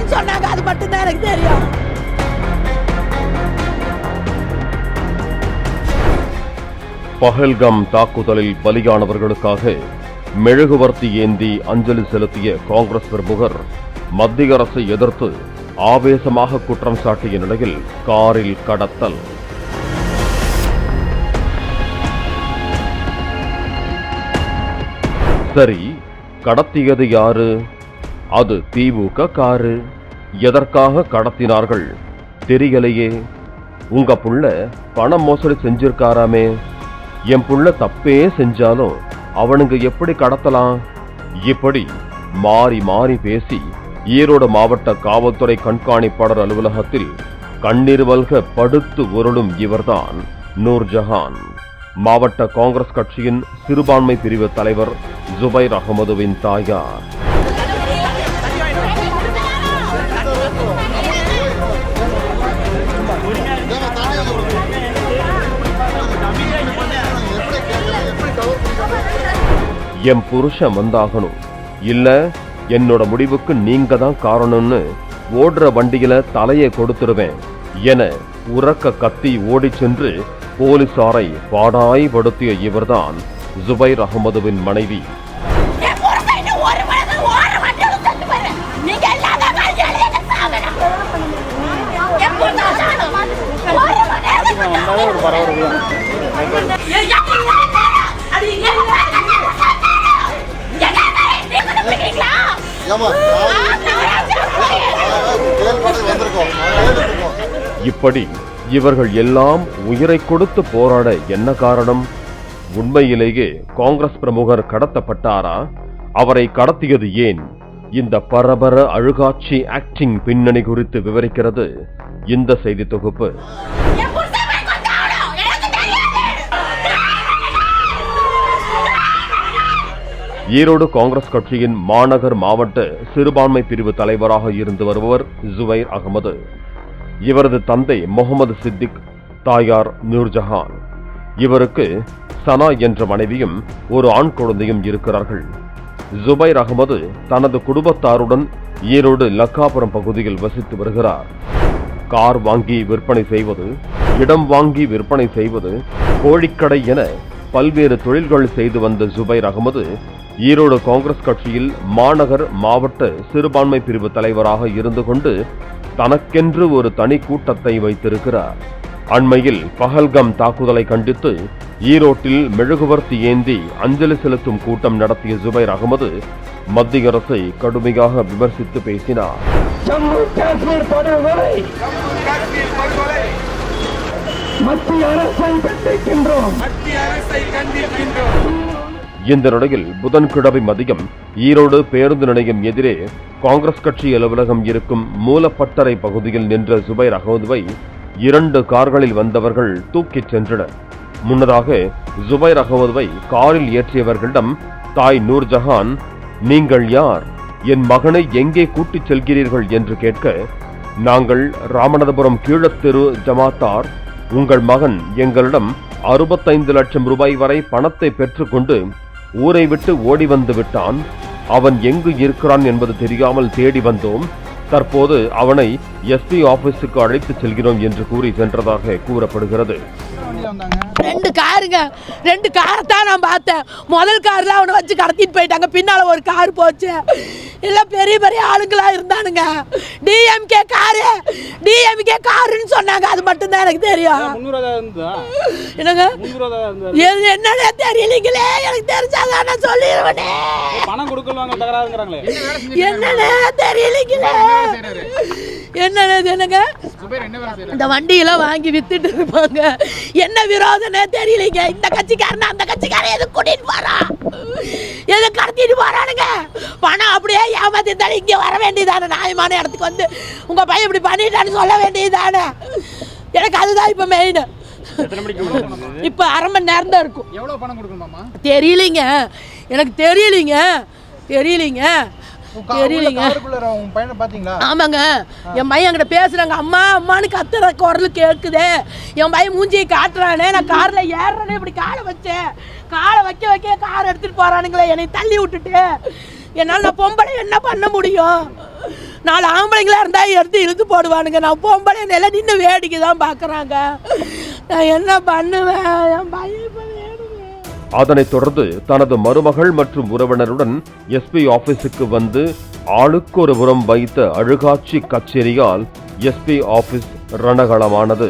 காருன்னு சொன்னாங்க. அது மட்டும்தான் எனக்கு தெரியும். பஹல்காம் தாக்குதலில் பலியானவர்களுக்காக மெழுகுவர்த்தி ஏந்தி அஞ்சலி செலுத்திய காங்கிரஸ் பிரமுகர் மத்திய அரசை எதிர்த்து ஆவேசமாக குற்றம் சாட்டிய நிலையில் காரில் கடத்தல். சரி, கடத்தியது யாரு? அது திமுக காரு. எதற்காக கடத்தினார்கள் தெரியலையே. உங்க புள்ள பண மோசடி செஞ்சிருக்காராமே. என் புள்ள தப்பே செஞ்சாலும் அவனுங்க எப்படி கடத்தலாம்? இப்படி மாறி மாறி பேசி ஈரோடு மாவட்ட காவல்துறை கண்காணிப்பாளர் அலுவலகத்தில் கண்ணீர் மல்க படுத்து உருளும் இவர்தான் நூர்ஜஹான். மாவட்ட காங்கிரஸ் கட்சியின் சிறுபான்மை பிரிவு தலைவர் ஜுபைர் அகமதுவின் தாயார். என் புருஷன் வந்தாகணும், இல்ல என்னோட முடிவுக்கு நீங்க தான் காரணம்னு ஓடுற வண்டியில தலையை கொடுத்துருவேன் என உரக்க கத்தி ஓடி சென்று போலீசாரை பாடாய்படுத்திய இவர்தான் ஜுபைர் அகமதுவின் மனைவி. இப்படி இவர்கள் எல்லாம் உயிரை கொடுத்து போராட என்ன காரணம்? உண்மையிலேயே காங்கிரஸ் பிரமுகர் கடத்தப்பட்டாரா? அவரை கடத்தியது ஏன்? இந்த பரபர அழுகாட்சி ஆக்டிங் பின்னணி குறித்து விவரிக்கிறது இந்த செய்தி தொகுப்பு. ஈரோடு காங்கிரஸ் கட்சியின் மாநகர் மாவட்ட சிறுபான்மை பிரிவு தலைவராக இருந்து வருபவர் ஜுபைர் அகமது. இவரது தந்தை முகமது சித்திக், தாயார் நூர்ஜஹான். இவருக்கு சனா என்ற மனைவியும் ஒரு ஆண் குழந்தையும் இருக்கிறார்கள். ஜுபைர் அகமது தனது குடும்பத்தாருடன் ஈரோடு லக்காபுரம் பகுதியில் வசித்து வருகிறார். கார் வாங்கி விற்பனை செய்வது, இடம் வாங்கி விற்பனை செய்வது, கோழிக்கடை என பல்வேறு தொழில்கள் செய்து வந்த ஜுபைர் அகமது ஈரோடு காங்கிரஸ் கட்சியில் மாநகர் மாவட்ட சிறுபான்மை பிரிவு தலைவராக இருந்து கொண்டு தனக்கென்று ஒரு தனி கூட்டத்தை வைத்திருக்கிறார். அண்மையில் பஹல்காம் தாக்குதலை கண்டித்து ஈரோட்டில் மெழுகுவர்த்தி ஏந்தி அஞ்சலி செலுத்தும் கூட்டம் நடத்திய ஜுபைர் அகமது மத்திய அரசை கடுமையாக விமர்சித்து பேசினார். இந்த நிலையில் புதன்கிழமை மதியம் ஈரோடு பேருந்து நிலையம் எதிரே காங்கிரஸ் கட்சி அலுவலகம் இருக்கும் மூலப்பட்டறை பகுதியில் நின்ற ஜுபைர் அகமதுவை 2 கார்களில் வந்தவர்கள் தூக்கிச் சென்றனர். முன்னதாக ஜுபைர் அகமதுவை காரில் ஏற்றியவர்களிடம் தாய் நூர்ஜஹான், நீங்கள் யார்? என் மகனை எங்கே கூட்டிச் செல்கிறீர்கள் என்று கேட்க, நாங்கள் ராமநாதபுரம் கீழத்தெரு ஜமாத்தார். உங்கள் மகன் எங்களிடம் 65 லட்சம் ரூபாய் வரை பணத்தை பெற்றுக்கொண்டு ஊரை விட்டு ஓடி வந்து விட்டான். அவன் எங்கு இருக்கிறான் என்பது தெரியாமல் தேடி வந்தோம். தற்போது அவனை எஸ்பி ஆபீஸுக்கு அழைத்து செல்கிறோம் என்று கூறி சென்றதாக கூறப்படுகிறது. 2 காருங்க, 2 காரை தான் நான் பார்த்தேன். முதல் கார்ல அவனை வச்சு கடத்திட்டு போயிட்டாங்க. பின்னால ஒரு கார் போச்சு. எல்லாம் பெரிய பெரிய ஆளுங்களா இருந்தானுங்க. டிஎம்கே காருன்னு சொன்னாங்க. அது மட்டும்தான் எனக்கு தெரியும். என்னங்க என்னன்னே தெரியலீங்களே. எனக்கு தெரிஞ்சாதான் நான் சொல்லிடுவேனே. பணம் கொடுக்கலாங்க தகராறுங்கறாங்களே. என்னன்னே தெரியலீங்களே. என்னங்க இந்த வண்டியெல்லாம் வாங்கி வித்துட்டு இருப்பாங்க. என்ன விரோதனே தெரியலீங்க. இந்த கட்சிக்காரன் அந்த கட்சிக்காரன் எது கூட்டிட்டு போறா, எது கடத்திட்டு போறானுங்க. பணம் அப்படியே ஏமாத்திருந்தாலும் இங்க வர வேண்டியதானே. நியாயமான இடத்துக்கு வந்து உங்க பையன் இப்படி பண்ணிட்டான்னு சொல்ல வேண்டியதானே. எனக்கு அதுதான் இப்ப மெயின். இப்ப 1/2 மணி நேரம் தான் இருக்கும். எவ்வளவு பணம் கொடுக்கணுமாமா தெரியலீங்க. எனக்கு தெரியலீங்க. ஆமாங்க, என் பையன் என்கிட்ட பேசுறாங்க. அம்மா அம்மான்னு கத்துற குரல் கேட்குது. என் பையன் மூஞ்சியை காட்டுறானே. நான் கார்ல ஏறுறேன்னு இப்படி காலை வச்சேன். காலை வைக்க கார் எடுத்துட்டு போறானுங்களே என்னை தள்ளி விட்டுட்டு. என்னால் நான் பொம்பளை என்ன பண்ண முடியும்? 4 ஆம்பளைங்களா இருந்தால் எடுத்து இழுத்து போடுவானுங்க. நான் பொம்பளை எல்லாம் நின்று வேடிக்கை தான் பார்க்குறாங்க. நான் என்ன பண்ணுவேன்? என் பையன் வேணுமே. அதனைத் தொடர்ந்து தனது மருமகள் மற்றும் உறவினருடன் எஸ்பி ஆபீஸுக்கு வந்து ஆளுக்கு ஒரு புறம் வைத்த அழுகாட்சி கச்சேரியால் எஸ்பி ஆபீஸ் ரணகளமானது.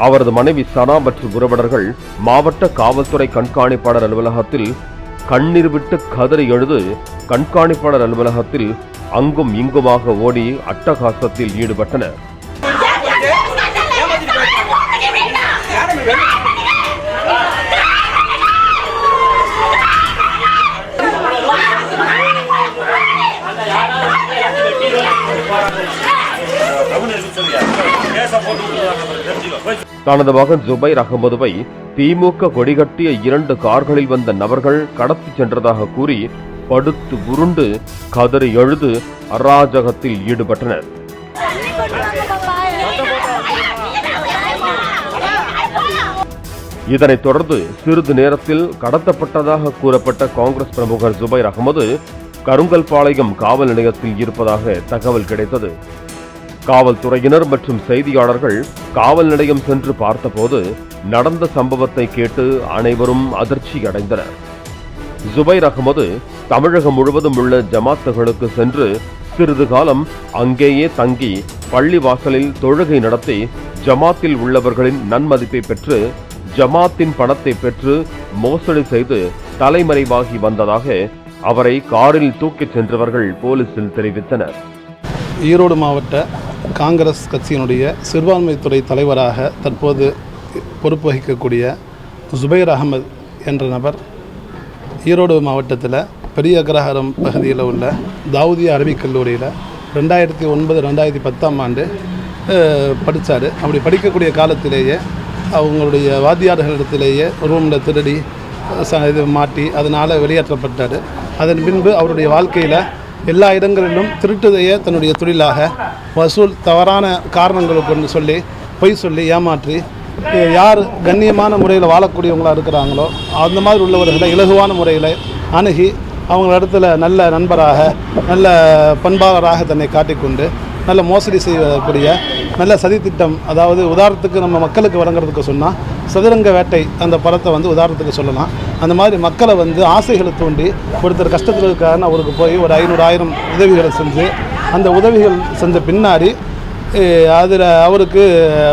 அவரது மனைவி சனா மற்றும் உறவினர்கள் மாவட்ட காவல்துறை கண்காணிப்பாளர் அலுவலகத்தில் கண்ணீர் விட்டு கதறி எழுது கண்காணிப்பாளர் அலுவலகத்தில் அங்கும் இங்குமாக ஓடி அட்டகாசத்தில் ஈடுபட்டனர். தனது மகன் ஜுபைர் அகமதுவை திமுக கொடிகட்டிய 2 கார்களில் வந்த நபர்கள் கடத்தி சென்றதாக கூறி படுத்து உருண்டு கதறி எழுது அராஜகத்தில் ஈடுபட்டனர். இதனைத் தொடர்ந்து சிறிது நேரத்தில் கடத்தப்பட்டதாக கூறப்பட்ட காங்கிரஸ் பிரமுகர் ஜுபைர் அகமது கருங்கல்பாளையம் காவல் நிலையத்தில் இருப்பதாக தகவல் கிடைத்தது. காவல்துறையினர் மற்றும் செய்தியாளர்கள் காவல் நிலையம் சென்று பார்த்தபோது நடந்த சம்பவத்தை கேட்டு அனைவரும் அதிர்ச்சி அடைந்தனர். ஜுபைர் அகமது தமிழகம் முழுவதும் உள்ள ஜமாத்துகளுக்கு சென்று சிறிது காலம் அங்கேயே தங்கி பள்ளி வாசலில் தொழுகை நடத்தி ஜமாத்தில் உள்ளவர்களின் நன்மதிப்பை பெற்று ஜமாத்தின் பணத்தை பெற்று மோசடி செய்து தலைமறைவாகி வந்ததாக அவரை காரில் தூக்கிச் சென்றவர்கள் போலீசில் தெரிவித்தனர். ஈரோடு மாவட்ட காங்கிரஸ் கட்சியினுடைய சிறுபான்மைத்துறை தலைவராக தற்போது பொறுப்பு வகிக்கக்கூடிய ஜுபைர் அகமது என்ற நபர் ஈரோடு மாவட்டத்தில் பெரிய அக்ரஹாரம் பகுதியில் உள்ள தாவூதியா அரபிக் கல்லூரியில் 2009-2010 ஆண்டு படித்தார். அப்படி படிக்கக்கூடிய காலத்திலேயே அவங்களுடைய வாத்தியார்களிடத்திலேயே ரூமில் திருடி இது மாட்டி அதனால் வெளியேற்றப்பட்டார். அதன் பின்பு அவருடைய வாழ்க்கையில் எல்லா இடங்களிலும் திருட்டுதையே தன்னுடைய தொழிலாக வசூல் தவறான காரணங்களை கொண்டு சொல்லி பொய் சொல்லி ஏமாற்றி யார் கண்ணியமான முறையில் வாழக்கூடியவங்களாக இருக்கிறாங்களோ அந்த மாதிரி உள்ளவர்களை இலகுவான முறையில் அணுகி அவங்களிடத்தில் நல்ல நண்பராக நல்ல பண்பாளராக தன்னை காட்டிக்கொண்டு நல்ல மோசடி செய்யக்கூடிய நல்ல சதித்திட்டம், அதாவது உதாரணத்துக்கு நம்ம மக்களுக்கு வழங்குறதுக்கு சொன்னால் சதுரங்க வேட்டை அந்த படத்தை உதாரணத்துக்கு சொல்லலாம். அந்த மாதிரி மக்களை ஆசைகளை தூண்டி ஒருத்தர் கஷ்டத்தில் இருக்காருன்னு அவருக்கு போய் ஒரு 500-1000 உதவிகளை செஞ்சு அந்த உதவிகள் செஞ்ச பின்னாடி அதில் அவருக்கு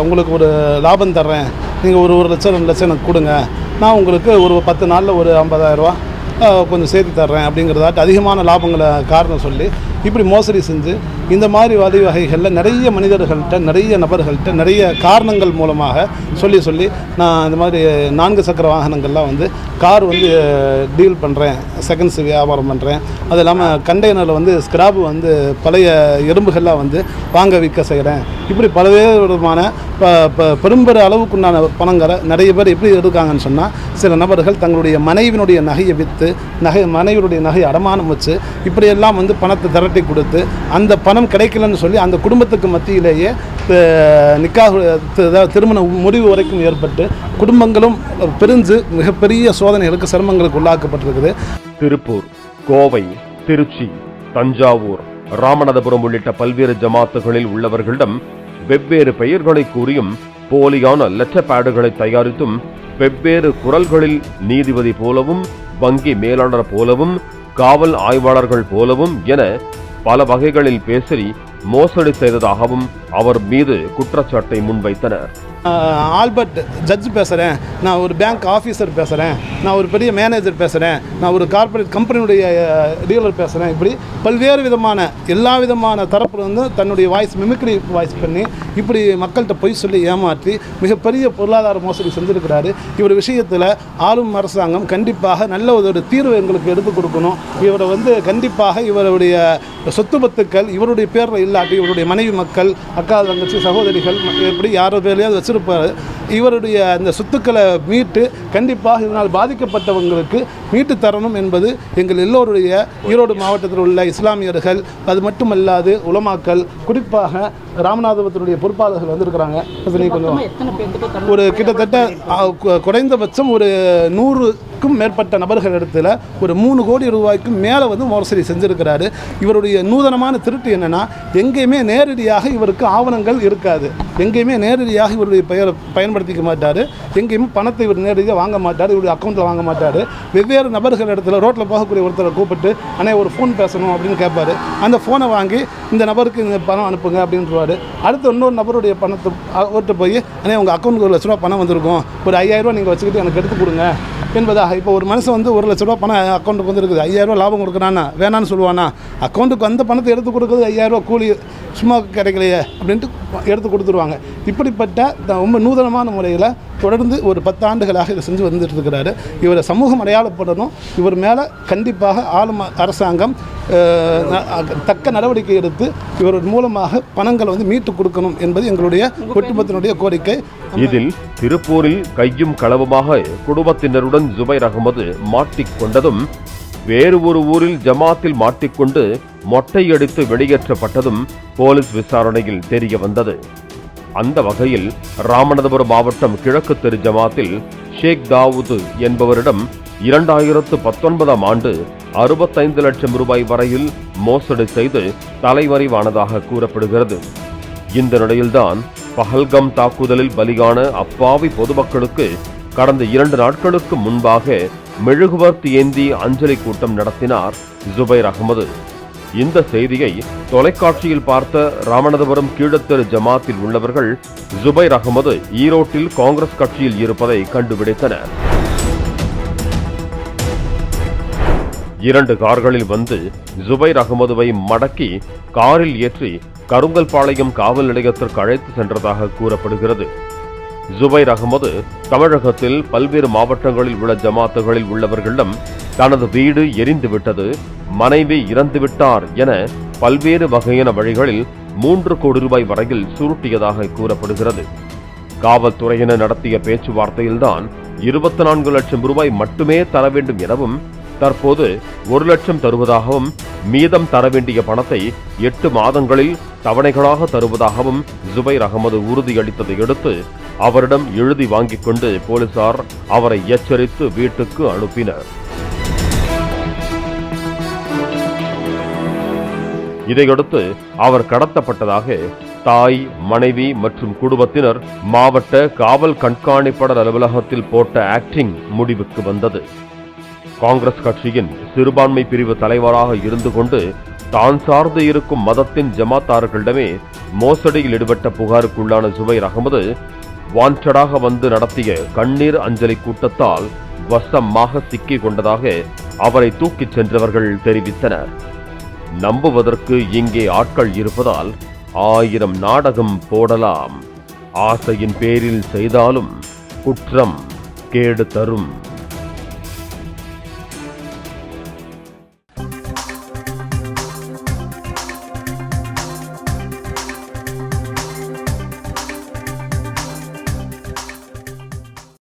உங்களுக்கு ஒரு லாபம் தர்றேன், நீங்கள் ஒரு 1 லட்சம் 2 லட்சம் எனக்கு கொடுங்க, நான் உங்களுக்கு ஒரு 10 நாளில் ஒரு 50,000 ரூபா கொஞ்சம் சேர்த்து தர்றேன் அப்படிங்கிறதாட்டு அதிகமான லாபங்களை காரணம் சொல்லி இப்படி மோசடி செஞ்சு இந்த மாதிரி வழிவகைகளில் நிறைய மனிதர்கள்ட்ட நிறைய நபர்கள்ட்ட நிறைய காரணங்கள் மூலமாக சொல்லி நான் இந்த மாதிரி 4 சக்கர வாகனங்கள்லாம் கார் டீல் பண்ணுறேன், செகண்ட்ஸ் வியாபாரம் பண்ணுறேன், அது இல்லாமல் கண்டெய்னரில் ஸ்கிராப்பு பழைய எறும்புகள்லாம் வாங்க விற்க செய்கிறேன், இப்படி பல்வேறு விதமான பெரும்பெரு அளவுக்குண்டான பணங்களை நிறைய பேர் எப்படி எடுக்காங்கன்னு சொன்னால் சில நபர்கள் தங்களுடைய மனைவினுடைய நகையை விற்று மனைவியுடைய நகையை அடமானம் வச்சு இப்படியெல்லாம் பணத்தை திரட்டி கொடுத்து அந்த பணம் கிடைக்கலன்னு சொல்லி அந்த குடும்பத்துக்கு மத்தியிலேயே திருமண முடிவு வரைக்கும் ஏற்பட்டு குடும்பங்களும் பிரிஞ்சு மிகப்பெரிய சோதனைகளுக்கு சிரமங்களுக்கு உள்ளாக்கப்பட்டிருக்குது. திருப்பூர், கோவை, திருச்சி, தஞ்சாவூர், ராமநாதபுரம் உள்ளிட்ட பல்வேறு ஜமாத்துகளில் உள்ளவர்களிடம் வெவ்வேறு பெயர்களை கூறியும் போலியான லெட்டர் பேடுகளை தயாரித்தும் வெவ்வேறு குரல்களில் நீதிபதி போலவும் வங்கி மேலாளர் போலவும் காவல் ஆய்வாளர்கள் போலவும் என பல வகைகளில் பேசி மோசடி செய்ததாகவும் அவர் மீது குற்றச்சாட்டை முன்வைத்தனர். ஆல்பர்ட் ஜட்ஜ் பேசுகிறேன், நான் ஒரு பேங்க் ஆஃபீஸர் பேசுகிறேன், நான் ஒரு பெரிய மேனேஜர் பேசுகிறேன், நான் ஒரு கார்ப்பரேட் கம்பெனியுடைய டீலர் பேசுகிறேன், இப்படி பல்வேறு விதமான எல்லா விதமான தரப்பு தன்னுடைய வாய்ஸ் மிமிக்ரி வாய்ஸ் பண்ணி இப்படி மக்கள்கிட்ட பொய் சொல்லி ஏமாற்றி மிகப்பெரிய பொருளாதார மோசடி செஞ்சுருக்கிறாரு. இவர் விஷயத்தில் ஆளும் அரசாங்கம் கண்டிப்பாக நல்ல ஒரு தீர்வு எங்களுக்கு எடுத்து கொடுக்கணும். இவரை கண்டிப்பாக இவருடைய சொத்து பத்துக்கள் இவருடைய பேரில் இல்லாட்டி இவருடைய மனைவி மக்கள், அக்கா தங்கச்சி, சகோதரிகள் எப்படி யாரோ பேரையாவது வச்சிருப்பார். இவருடைய அந்த சொத்துக்களை மீட்டு கண்டிப்பாக இதனால் பாதிக்கப்பட்டவங்களுக்கு மீட்டு தரணும் என்பது எங்கள் எல்லோருடைய ஈரோடு மாவட்டத்தில் உள்ள இஸ்லாமியர்கள், அது மட்டுமல்லாது உலமாக்கள், குறிப்பாக ராமநாதபுரத்தினுடைய பொறுப்பாளர்கள் வந்திருக்கிறாங்க. கொஞ்சம் ஒரு கிட்டத்தட்ட குறைந்தபட்சம் ஒரு 100க்கும் மேற்பட்ட நபர்கள் இடத்துல ஒரு 3 கோடி ரூபாய்க்கும் மேலே மோசடி செஞ்சுருக்கிறாரு. இவருடைய நூதனமான திருட்டு என்னென்னா, எங்கேயுமே நேரடியாக இவருக்கு ஆவணங்கள் இருக்காது, எங்கேயுமே நேரடியாக இவருடைய பெயரை பயன்படுத்திக்க மாட்டார், எங்கேயுமே பணத்தை இவர் நேரடியாக வாங்க மாட்டார், இவருடைய அக்கௌண்ட்டில் வாங்க மாட்டார். வெவ்வேறு நபர்கள் இடத்துல ரோட்டில் போகக்கூடிய ஒருத்தரை கூப்பிட்டு அண்ணே ஒரு ஃபோன் பேசணும் அப்படின்னு கேட்பார். அந்த ஃபோனை வாங்கி இந்த நபருக்கு இந்த பணம் அனுப்புங்க அப்படின்றாரு. அடுத்து இன்னொரு நபருடைய பணத்தை அவர்கிட்ட போய் அண்ணே உங்கள் அக்கௌண்ட்டுக்கு 1 லட்ச ரூபா பணம் வந்திருக்கும், ஒரு 5000 ரூபா நீங்கள் வச்சுக்கிட்டு எனக்கு எடுத்து கொடுங்க என்பதாக. இப்போ ஒரு மனுஷன் 1 லட்ச ரூபா பணம் அக்கௌண்ட்டுக்கு வந்துருக்குது, 5000 ரூபா லாபம் கொடுக்குறானா வேணான்னு சொல்லுவானா? அக்கௌண்ட்டுக்கு அந்த பணத்தை எடுத்து கொடுக்குறது 5000 ரூபா கூலி சும்மா கிடைக்கலையே அப்படின்ட்டு எடுத்து கொடுத்துருவாங்க. இப்படிப்பட்ட ரொம்ப நூதனமான முறையில் தொடர்ந்து ஒரு 10 ஆண்டுகளாக இதை செஞ்சு வந்துட்டு இருக்கிறாரு. இவரை சமூகம் அடையாளப்படணும். இவர் மேலே கண்டிப்பாக ஆளும் அரசாங்கம் தக்க நடவடிக்கை எடுத்து இவர் மூலமாக பணங்களை மீட்டு கொடுக்கணும் என்பது எங்களுடைய ஒட்டுமொத்தனுடைய கோரிக்கை. இதில் திருப்பூரில் கையும் களவுமாக குடும்பத்தினருடன் ஜுபைர் அகமது மாட்டிக்கொண்டதும், வேறு ஒரு ஊரில் ஜமாத்தில் மாட்டிக்கொண்டு மொட்டையடித்து வெளியேற்றப்பட்டதும் போலீஸ் விசாரணையில் தெரிய வந்தது. அந்த வகையில் ராமநாதபுரம் மாவட்டம் கிழக்கு தெரு ஜமாத்தில் ஷேக் தாவூத் என்பவரிடம் 2019ஆம் ஆண்டு 65 லட்சம் ரூபாய் வரையில் மோசடி செய்து தலைமறைவானதாக கூறப்படுகிறது. இந்த நிலையில்தான் பஹல்கம் தாக்குதலில் பலியான அப்பாவி பொதுமக்களுக்கு கடந்த 2 நாட்களுக்கு முன்பாக மெழுகுவர்த்தி ஏந்தி அஞ்சலி கூட்டம் நடத்தினார் ஜுபைர் அகமது. இந்த செய்தியை தொலைக்காட்சியில் பார்த்த ராமநாதபுரம் கீழத்தெரு ஜமாத்தில் உள்ளவர்கள் ஜுபைர் அகமது ஈரோட்டில் காங்கிரஸ் கட்சியில் இருப்பதை கண்டுபிடித்தனர். 2 கார்களில் வந்து ஜுபைர் அகமதுவை மடக்கி காரில் ஏற்றி கருங்கல்பாளையம் காவல் நிலையத்திற்கு அழைத்து சென்றதாக கூறப்படுகிறது. ஜுபைர் அகமது தமிழகத்தில் பல்வேறு மாவட்டங்களில் உள்ள ஜமாத்துகளில் உள்ளவர்களிடம் தனது வீடு எரிந்துவிட்டது, மனைவி இறந்துவிட்டார் என பல்வேறு வகையான வழிகளில் 3 கோடி ரூபாய் வரையில் சுருட்டியதாக கூறப்படுகிறது. காவல்துறையினர் நடத்திய பேச்சுவார்த்தையில்தான் 24 லட்சம் ரூபாய் மட்டுமே தர வேண்டும் எனவும், தற்போது 1 லட்சம் தருவதாகவும், மீதம் தர வேண்டிய பணத்தை 8 மாதங்களில் தவணைகளாக தருவதாகவும் ஜுபைர் அகமது உறுதியளித்ததை அடுத்து அவரிடம் எழுதி வாங்கிக் கொண்டு போலீசார் அவரை எச்சரித்து வீட்டுக்கு அனுப்பினர். இதையடுத்து அவர் கடத்தப்பட்டதாக தாய், மனைவி மற்றும் குடும்பத்தினர் மாவட்ட காவல் கண்காணிப்பாளர் அலுவலகத்தில் போட்ட ஆக்டிங் முடிவுக்கு வந்தது. காங்கிரஸ் கட்சியின் சிறுபான்மை பிரிவு தலைவராக இருந்து கொண்டு தான் சார்ந்து இருக்கும் மதத்தின் ஜமாத்தார்களிடமே மோசடியில் ஈடுபட்ட புகாருக்குள்ளான ஜுபைர் அகமது வாண்டடாக வந்து நடத்திய கண்ணீர் அஞ்சலி கூட்டத்தால் வசமாக சிக்கிக் கொண்டதாக அவரை தூக்கிச் சென்றவர்கள் தெரிவித்தனர். நம்புவதற்கு இங்கே ஆட்கள் இருப்பதால் 1000 நாடகம் போடலாம். ஆசையின் பேரில் செய்தாலும் குற்றம் கேடு தரும்.